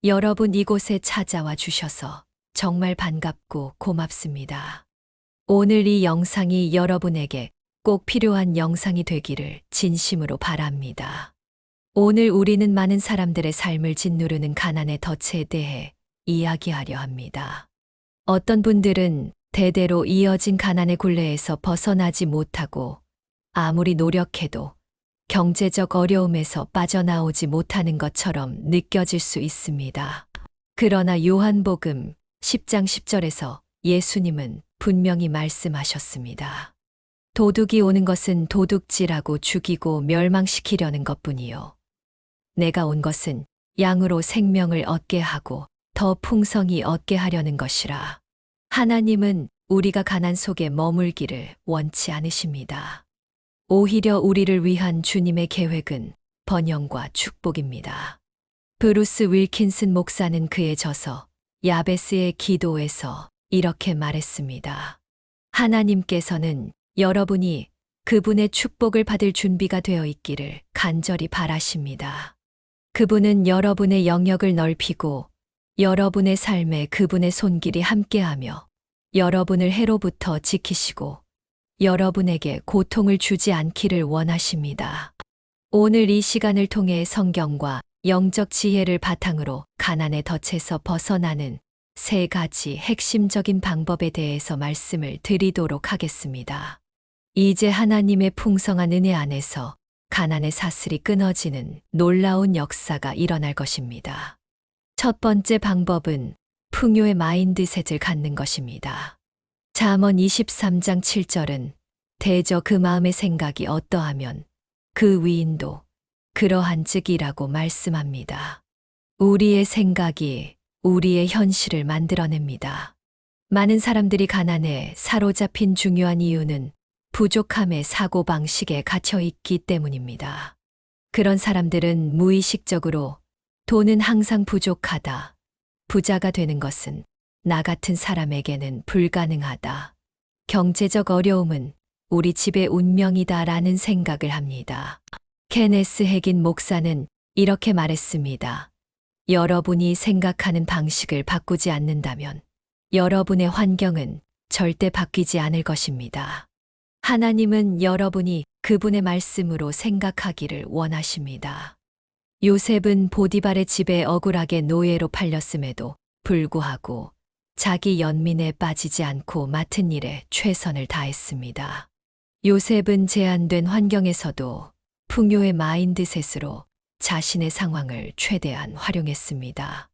여러분 이곳에 찾아와 주셔서 정말 반갑고 고맙습니다. 오늘 이 영상이 여러분에게 꼭 필요한 영상이 되기를 진심으로 바랍니다. 오늘 우리는 많은 사람들의 삶을 짓누르는 가난의 덫에 대해 이야기하려 합니다. 어떤 분들은 대대로 이어진 가난의 굴레에서 벗어나지 못하고 아무리 노력해도 경제적 어려움에서 빠져나오지 못하는 것처럼 느껴질 수 있습니다. 그러나 요한복음 10장 10절에서 예수님은 분명히 말씀하셨습니다. 도둑이 오는 것은 도둑질하고 죽이고 멸망시키려는 것뿐이요. 내가 온 것은 양으로 생명을 얻게 하고 더 풍성히 얻게 하려는 것이라. 하나님은 우리가 가난 속에 머물기를 원치 않으십니다. 오히려 우리를 위한 주님의 계획은 번영과 축복입니다. 브루스 윌킨슨 목사는 그의 저서 야베스의 기도에서 이렇게 말했습니다. 하나님께서는 여러분이 그분의 축복을 받을 준비가 되어 있기를 간절히 바라십니다. 그분은 여러분의 영역을 넓히고 여러분의 삶에 그분의 손길이 함께하며 여러분을 해로부터 지키시고 여러분에게 고통을 주지 않기를 원하십니다. 오늘 이 시간을 통해 성경과 영적 지혜를 바탕으로 가난의 덫에서 벗어나는 3가지 핵심적인 방법에 대해서 말씀을 드리도록 하겠습니다. 이제 하나님의 풍성한 은혜 안에서 가난의 사슬이 끊어지는 놀라운 역사가 일어날 것입니다. 첫 번째 방법은 풍요의 마인드셋을 갖는 것입니다. 잠언 23장 7절은 대저 그 마음의 생각이 어떠하면 그 위인도 그러한 즉이라고 말씀합니다. 우리의 생각이 우리의 현실을 만들어냅니다. 많은 사람들이 가난에 사로잡힌 중요한 이유는 부족함의 사고방식에 갇혀 있기 때문입니다. 그런 사람들은 무의식적으로 돈은 항상 부족하다. 부자가 되는 것은 나 같은 사람에게는 불가능하다. 경제적 어려움은 우리 집의 운명이다라는 생각을 합니다. 케네스 해긴 목사는 이렇게 말했습니다. 여러분이 생각하는 방식을 바꾸지 않는다면 여러분의 환경은 절대 바뀌지 않을 것입니다. 하나님은 여러분이 그분의 말씀으로 생각하기를 원하십니다. 요셉은 보디발의 집에 억울하게 노예로 팔렸음에도 불구하고 자기 연민에 빠지지 않고 맡은 일에 최선을 다했습니다. 요셉은 제한된 환경에서도 풍요의 마인드셋으로 자신의 상황을 최대한 활용했습니다.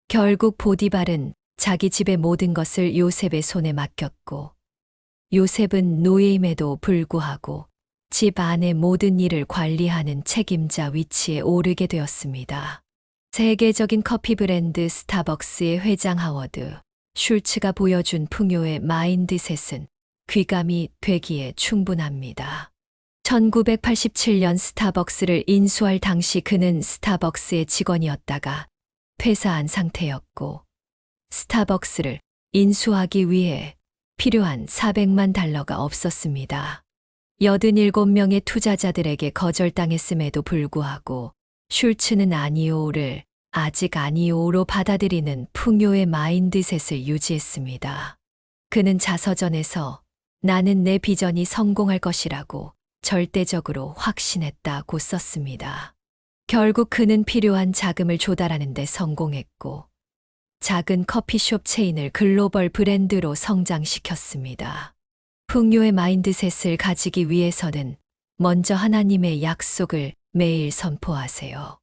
결국 보디발은 자기 집의 모든 것을 요셉의 손에 맡겼고 요셉은 노예임에도 불구하고 집 안의 모든 일을 관리하는 책임자 위치에 오르게 되었습니다. 세계적인 커피 브랜드 스타벅스의 회장 하워드 슐츠가 보여준 풍요의 마인드셋은 귀감이 되기에 충분합니다. 1987년 스타벅스를 인수할 당시 그는 스타벅스의 직원이었다가 퇴사한 상태였고 스타벅스를 인수하기 위해 필요한 $400만 없었습니다. 87명의 투자자들에게 거절당했음에도 불구하고 슐츠는 아니오를 아직 아니오로 받아들이는 풍요의 마인드셋을 유지했습니다. 그는 자서전에서 나는 내 비전이 성공할 것이라고 절대적으로 확신했다고 썼습니다. 결국 그는 필요한 자금을 조달하는 데 성공했고 작은 커피숍 체인을 글로벌 브랜드로 성장시켰습니다. 풍요의 마인드셋을 가지기 위해서는 먼저 하나님의 약속을 매일 선포하세요.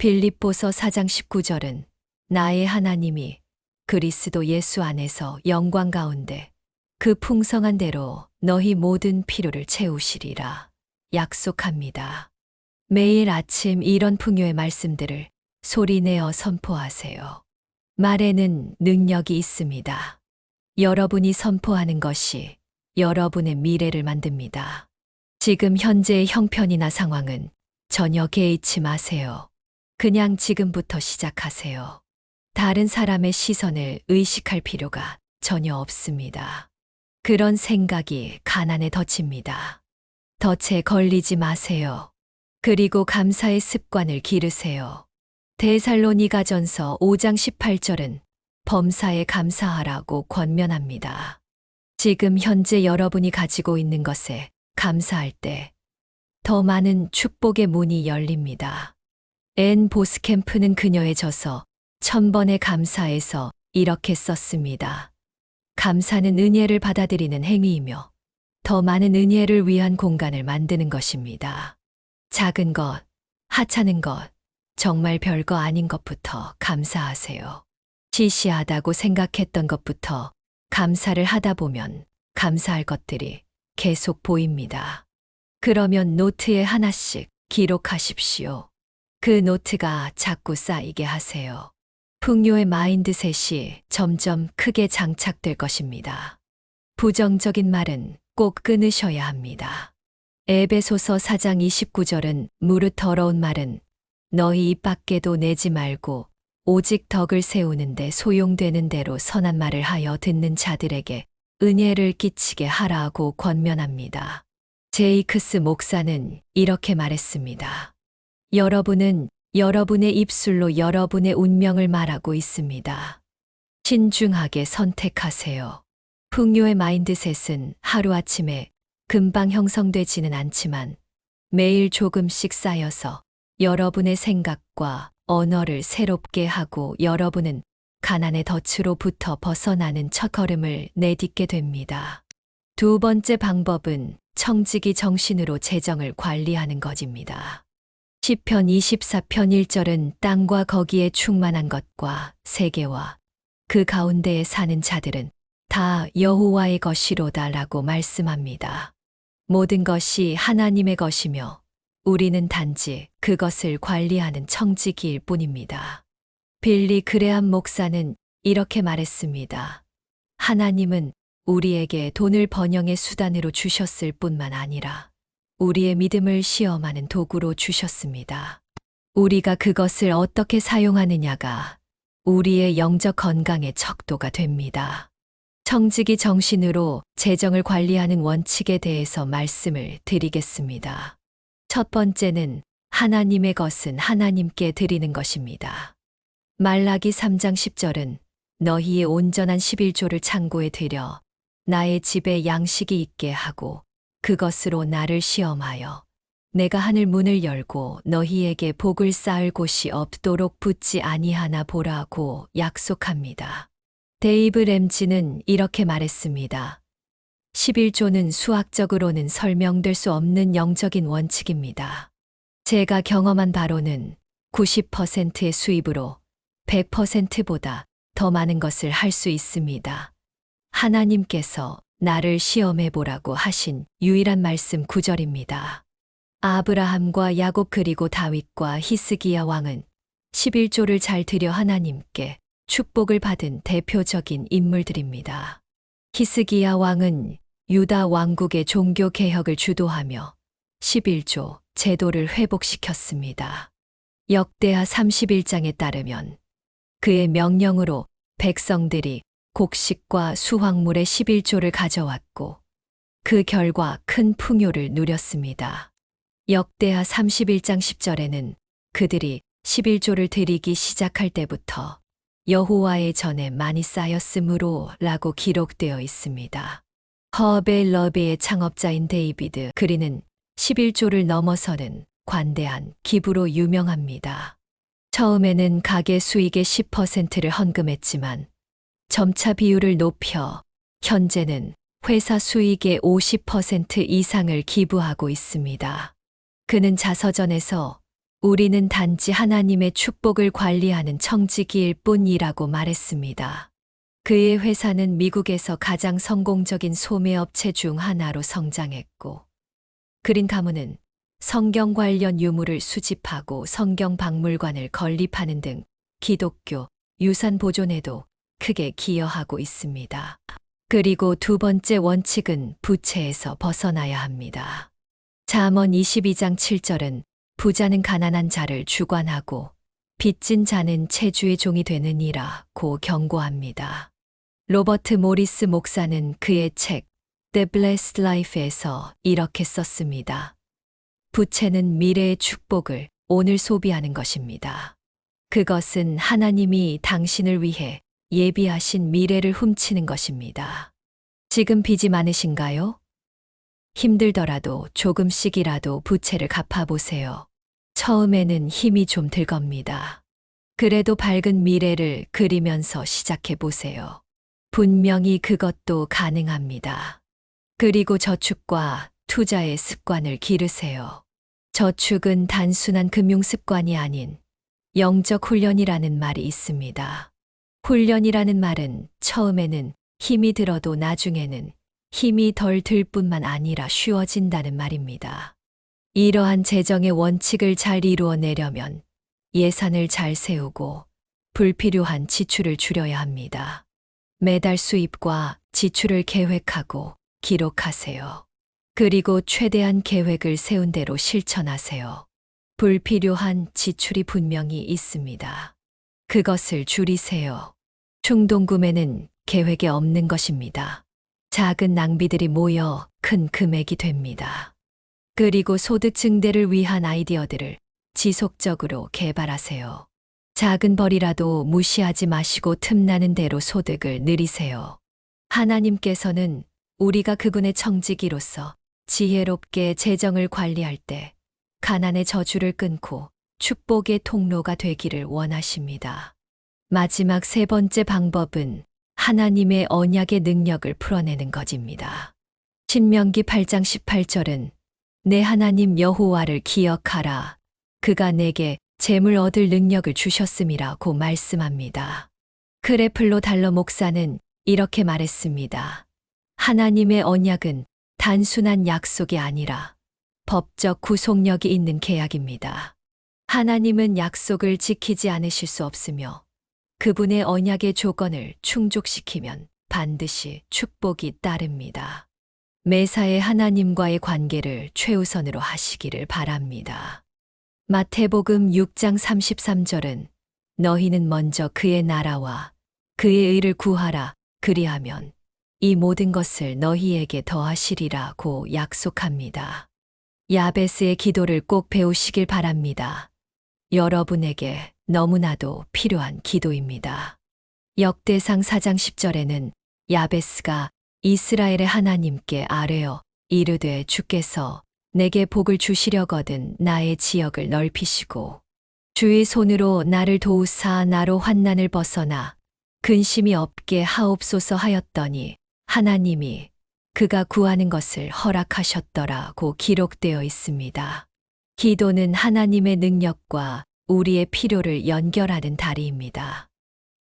빌립보서 4장 19절은 나의 하나님이 그리스도 예수 안에서 영광 가운데 그 풍성한 대로 너희 모든 필요를 채우시리라 약속합니다. 매일 아침 이런 풍요의 말씀들을 소리내어 선포하세요. 말에는 능력이 있습니다. 여러분이 선포하는 것이 여러분의 미래를 만듭니다. 지금 현재의 형편이나 상황은 전혀 개의치 마세요. 그냥 지금부터 시작하세요. 다른 사람의 시선을 의식할 필요가 전혀 없습니다. 그런 생각이 가난의 덫입니다. 덫에 걸리지 마세요. 그리고 감사의 습관을 기르세요. 데살로니가전서 5장 18절은 범사에 감사하라고 권면합니다. 지금 현재 여러분이 가지고 있는 것에 감사할 때 더 많은 축복의 문이 열립니다. 앤 보스캠프는 그녀의 저서 1000번의 감사에서 이렇게 썼습니다. 감사는 은혜를 받아들이는 행위이며 더 많은 은혜를 위한 공간을 만드는 것입니다. 작은 것, 하찮은 것, 정말 별거 아닌 것부터 감사하세요. 시시하다고 생각했던 것부터 감사를 하다 보면 감사할 것들이 계속 보입니다. 그러면 노트에 하나씩 기록하십시오. 그 노트가 자꾸 쌓이게 하세요. 풍요의 마인드셋이 점점 크게 장착될 것입니다. 부정적인 말은 꼭 끊으셔야 합니다. 에베소서 4장 29절은 무릇 더러운 말은 너희 입 밖에도 내지 말고 오직 덕을 세우는데 소용되는 대로 선한 말을 하여 듣는 자들에게 은혜를 끼치게 하라고 권면합니다. 제이크스 목사는 이렇게 말했습니다. 여러분은 여러분의 입술로 여러분의 운명을 말하고 있습니다. 신중하게 선택하세요. 풍요의 마인드셋은 하루아침에 금방 형성되지는 않지만 매일 조금씩 쌓여서 여러분의 생각과 언어를 새롭게 하고 여러분은 가난의 덫으로부터 벗어나는 첫걸음을 내딛게 됩니다. 두 번째 방법은 청지기 정신으로 재정을 관리하는 것입니다. 시편 24편 1절은 땅과 거기에 충만한 것과 세계와 그 가운데에 사는 자들은 다 여호와의 것이로다 라고 말씀합니다. 모든 것이 하나님의 것이며 우리는 단지 그것을 관리하는 청지기일 뿐입니다. 빌리 그레함 목사는 이렇게 말했습니다. 하나님은 우리에게 돈을 번영의 수단으로 주셨을 뿐만 아니라 우리의 믿음을 시험하는 도구로 주셨습니다. 우리가 그것을 어떻게 사용하느냐가 우리의 영적 건강의 척도가 됩니다. 청지기 정신으로 재정을 관리하는 원칙에 대해서 말씀을 드리겠습니다. 첫 번째는 하나님의 것은 하나님께 드리는 것입니다. 말라기 3장 10절은 너희의 온전한 11조를 창고에 들여 나의 집에 양식이 있게 하고 그것으로 나를 시험하여 내가 하늘 문을 열고 너희에게 복을 쌓을 곳이 없도록 붙지 아니하나 보라고 약속합니다. 데이브 램지는 이렇게 말했습니다. 11조는 수학적으로는 설명될 수 없는 영적인 원칙입니다. 제가 경험한 바로는 90%의 수입으로 100%보다 더 많은 것을 할 수 있습니다. 하나님께서 나를 시험해 보라고 하신 유일한 말씀 9절입니다. 아브라함과 야곱 그리고 다윗과 히스기야 왕은 11조를 잘 드려 하나님께 축복을 받은 대표적인 인물들입니다. 히스기야 왕은 유다 왕국의 종교 개혁을 주도하며 11조 제도를 회복시켰습니다. 역대하 31장에 따르면 그의 명령으로 백성들이 곡식과 수확물의 11조를 가져왔고 그 결과 큰 풍요를 누렸습니다. 역대하 31장 10절에는 그들이 11조를 드리기 시작할 때부터 여호와의 전에 많이 쌓였으므로 라고 기록되어 있습니다. 허벨 러베의 창업자인 데이비드 그리는 11조를 넘어서는 관대한 기부로 유명합니다. 처음에는 가게 수익의 10%를 헌금했지만 점차 비율을 높여 현재는 회사 수익의 50% 이상을 기부하고 있습니다. 그는 자서전에서 우리는 단지 하나님의 축복을 관리하는 청지기일 뿐이라고 말했습니다. 그의 회사는 미국에서 가장 성공적인 소매업체 중 하나로 성장했고, 그린 가문은 성경 관련 유물을 수집하고 성경 박물관을 건립하는 등 기독교 유산 보존에도 크게 기여하고 있습니다. 그리고 두 번째 원칙은 부채에서 벗어나야 합니다. 잠언 22장 7절은 부자는 가난한 자를 주관하고 빚진 자는 채주의 종이 되느니라고 경고합니다. 로버트 모리스 목사는 그의 책 The Blessed Life에서 이렇게 썼습니다. 부채는 미래의 축복을 오늘 소비하는 것입니다. 그것은 하나님이 당신을 위해 예비하신 미래를 훔치는 것입니다. 지금 빚이 많으신가요? 힘들더라도 조금씩이라도 부채를 갚아보세요. 처음에는 힘이 좀 들 겁니다. 그래도 밝은 미래를 그리면서 시작해 보세요. 분명히 그것도 가능합니다. 그리고 저축과 투자의 습관을 기르세요. 저축은 단순한 금융 습관이 아닌 영적 훈련이라는 말이 있습니다. 훈련이라는 말은 처음에는 힘이 들어도 나중에는 힘이 덜 들 뿐만 아니라 쉬워진다는 말입니다. 이러한 재정의 원칙을 잘 이루어내려면 예산을 잘 세우고 불필요한 지출을 줄여야 합니다. 매달 수입과 지출을 계획하고 기록하세요. 그리고 최대한 계획을 세운 대로 실천하세요. 불필요한 지출이 분명히 있습니다. 그것을 줄이세요. 충동구매는 계획에 없는 것입니다. 작은 낭비들이 모여 큰 금액이 됩니다. 그리고 소득 증대를 위한 아이디어들을 지속적으로 개발하세요. 작은 벌이라도 무시하지 마시고 틈나는 대로 소득을 늘리세요. 하나님께서는 우리가 그분의 청지기로서 지혜롭게 재정을 관리할 때 가난의 저주를 끊고 축복의 통로가 되기를 원하십니다. 마지막 세 번째 방법은 하나님의 언약의 능력을 풀어내는 것입니다. 신명기 8장 18절은 내 하나님 여호와를 기억하라. 그가 내게 재물 얻을 능력을 주셨음이라고 말씀합니다. 크레플로 달러 목사는 이렇게 말했습니다. 하나님의 언약은 단순한 약속이 아니라 법적 구속력이 있는 계약입니다. 하나님은 약속을 지키지 않으실 수 없으며 그분의 언약의 조건을 충족시키면 반드시 축복이 따릅니다. 매사에 하나님과의 관계를 최우선으로 하시기를 바랍니다. 마태복음 6장 33절은 너희는 먼저 그의 나라와 그의 의를 구하라. 그리하면 이 모든 것을 너희에게 더하시리라고 약속합니다. 야베스의 기도를 꼭 배우시길 바랍니다. 여러분에게 너무나도 필요한 기도입니다. 역대상 4장 10절에는 야베스가 이스라엘의 하나님께 아뢰어 이르되 주께서 내게 복을 주시려거든 나의 지역을 넓히시고 주의 손으로 나를 도우사 나로 환난을 벗어나 근심이 없게 하옵소서 하였더니 하나님이 그가 구하는 것을 허락하셨더라고 기록되어 있습니다. 기도는 하나님의 능력과 우리의 필요를 연결하는 다리입니다.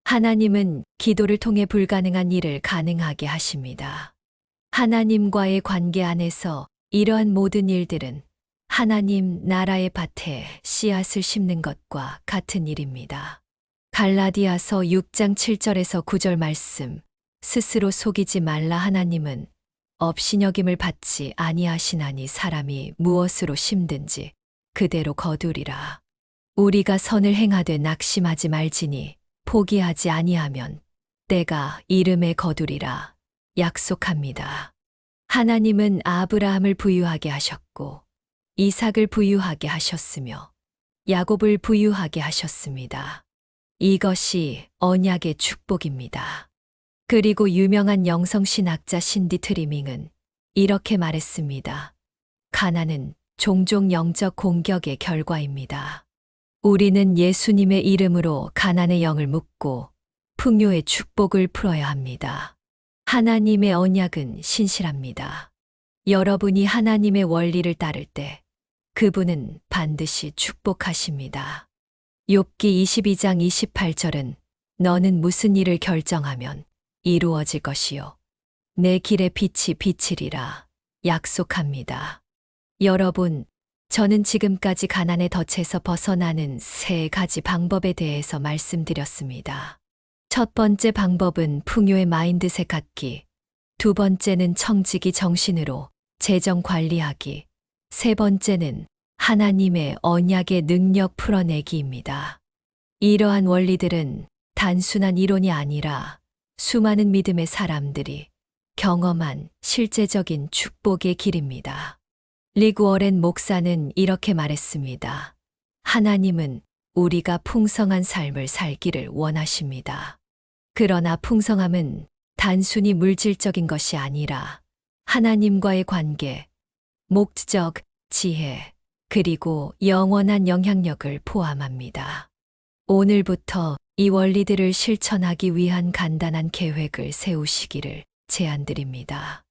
하나님은 기도를 통해 불가능한 일을 가능하게 하십니다. 하나님과의 관계 안에서 이러한 모든 일들은 하나님 나라의 밭에 씨앗을 심는 것과 같은 일입니다. 갈라디아서 6장 7절에서 9절 말씀, 스스로 속이지 말라. 하나님은 업신여김을 받지 아니하시나니 사람이 무엇으로 심든지 그대로 거두리라. 우리가 선을 행하되 낙심하지 말지니 포기하지 아니하면 때가 이름에 거두리라 약속합니다. 하나님은 아브라함을 부유하게 하셨고 이삭을 부유하게 하셨으며 야곱을 부유하게 하셨습니다. 이것이 언약의 축복입니다. 그리고 유명한 영성신학자 신디 트리밍은 이렇게 말했습니다. 가난은 종종 영적 공격의 결과입니다. 우리는 예수님의 이름으로 가난의 영을 묶고 풍요의 축복을 풀어야 합니다. 하나님의 언약은 신실합니다. 여러분이 하나님의 원리를 따를 때 그분은 반드시 축복하십니다. 욥기 22장 28절은 너는 무슨 일을 결정하면 이루어질 것이요 내 길에 빛이 비치리라 약속합니다. 여러분, 저는 지금까지 가난의 덫에서 벗어나는 세 가지 방법에 대해서 말씀드렸습니다. 첫 번째 방법은 풍요의 마인드셋 갖기, 두 번째는 청지기 정신으로 재정 관리하기, 세 번째는 하나님의 언약의 능력 풀어내기입니다. 이러한 원리들은 단순한 이론이 아니라 수많은 믿음의 사람들이 경험한 실제적인 축복의 길입니다. 리그 워렌 목사는 이렇게 말했습니다. 하나님은 우리가 풍성한 삶을 살기를 원하십니다. 그러나 풍성함은 단순히 물질적인 것이 아니라 하나님과의 관계, 목적, 지혜, 그리고 영원한 영향력을 포함합니다. 오늘부터 이 원리들을 실천하기 위한 간단한 계획을 세우시기를 제안드립니다.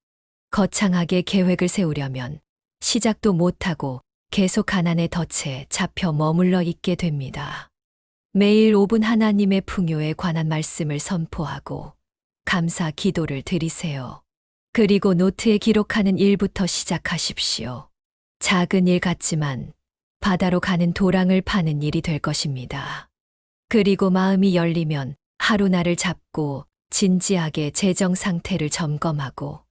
거창하게 계획을 세우려면 시작도 못하고 계속 가난의 덫에 잡혀 머물러 있게 됩니다. 매일 5분 하나님의 풍요에 관한 말씀을 선포하고 감사 기도를 드리세요. 그리고 노트에 기록하는 일부터 시작하십시오. 작은 일 같지만 바다로 가는 도랑을 파는 일이 될 것입니다. 그리고 마음이 열리면 하루날을 잡고 진지하게 재정 상태를 점검하고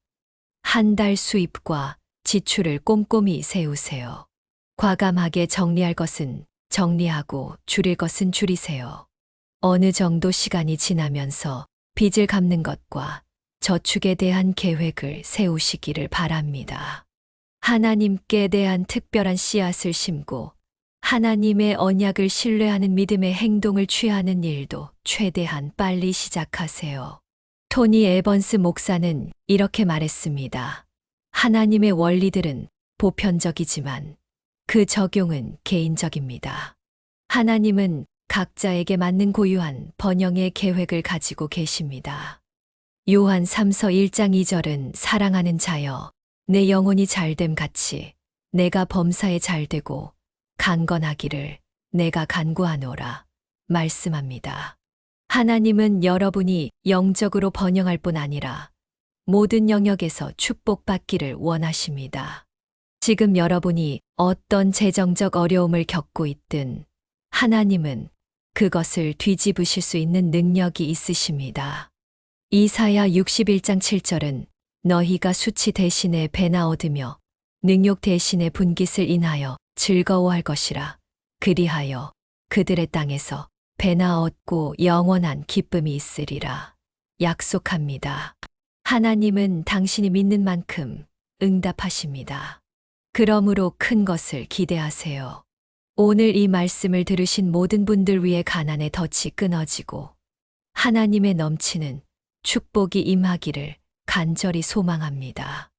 한 달 수입과 지출을 꼼꼼히 세우세요. 과감하게 정리할 것은 정리하고 줄일 것은 줄이세요. 어느 정도 시간이 지나면서 빚을 갚는 것과 저축에 대한 계획을 세우시기를 바랍니다. 하나님께 대한 특별한 씨앗을 심고 하나님의 언약을 신뢰하는 믿음의 행동을 취하는 일도 최대한 빨리 시작하세요. 토니 에번스 목사는 이렇게 말했습니다. 하나님의 원리들은 보편적이지만 그 적용은 개인적입니다. 하나님은 각자에게 맞는 고유한 번영의 계획을 가지고 계십니다. 요한 3서 1장 2절은 사랑하는 자여, 내 영혼이 잘됨 같이 내가 범사에 잘되고 강건하기를 내가 간구하노라 말씀합니다. 하나님은 여러분이 영적으로 번영할 뿐 아니라 모든 영역에서 축복받기를 원하십니다. 지금 여러분이 어떤 재정적 어려움을 겪고 있든 하나님은 그것을 뒤집으실 수 있는 능력이 있으십니다. 이사야 61장 7절은 너희가 수치 대신에 배나 얻으며 능욕 대신에 분깃을 인하여 즐거워할 것이라. 그리하여 그들의 땅에서 배나 얻고 영원한 기쁨이 있으리라. 약속합니다. 하나님은 당신이 믿는 만큼 응답하십니다. 그러므로 큰 것을 기대하세요. 오늘 이 말씀을 들으신 모든 분들 위해 가난의 덫이 끊어지고 하나님의 넘치는 축복이 임하기를 간절히 소망합니다.